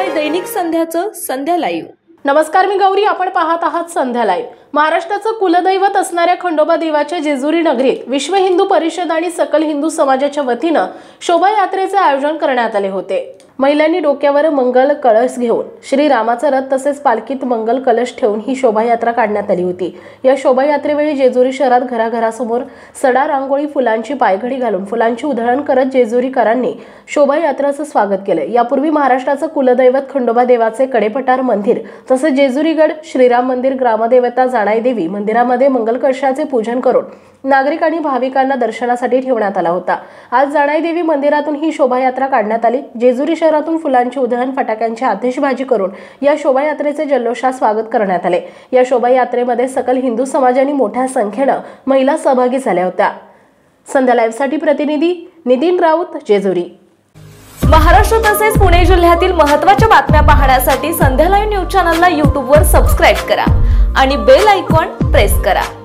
शिवाय दैनिक संध्याचं संध्या लाईव्ह। नमस्कार, मी गौरी, आपण पाहत आहात संध्या लाईव्ह। महाराष्ट्राचं कुलदैवत असणाऱ्या खंडोबा देवाच्या जेजुरी नगरीत विश्व हिंदू परिषद आणि सकल हिंदू समाजाच्या वतीनं शोभायात्रेचे आयोजन करण्यात आले होते। महिलांनी डोक्यावर मंगल कळस घेऊन श्रीरामाचा रथ तसेच पालखीत मंगल कलश ठेवून ही शोभायात्रा काढण्यात आली होती। या शोभायात्रेवेळी जेजुरी शहरात घराघरासमोर सडा रांगोळी फुलांची पायघडी घालून फुलांची उधळण करत जेजुरीकरांनी शोभायात्रेचं स्वागत केले। यापूर्वी महाराष्ट्राचं कुलदैवत खंडोबा देवाचे कडेपठार मंदिर तसेच जेजुरीगड श्रीराम मंदिर ग्रामदेवता जाणाई देवी मंदिरामध्ये मंगल कलशाचे पूजन करून नागरिक आणि भाविकांना दर्शनासाठी ठेवण्यात आला होता। आज जाणाई देवी मंदिरातून ही शोभायात्रा काढण्यात आली। जेजुरी शहरातून फुलांची उधळण फटाक्यांची आतिषबाजी करून या शोभायात्रेचे जल्लोषात स्वागत करण्यात आले। या शोभायात्रेमध्ये सकल हिंदू समाजाने मोठ्या संख्येने महिला सहभागी झाल्या होत्या। संध्या लाईव्हसाठी प्रतिनिधी नितीन राऊत, जेजुरी। महाराष्ट्र तसेच पुणे जिल्ह्यातील महत्त्वाच्या बातम्या पाहण्यासाठी संध्या लाईव्ह न्यूज चॅनलला YouTube वर सबस्क्राइब करा आणि बेल आयकॉन प्रेस करा।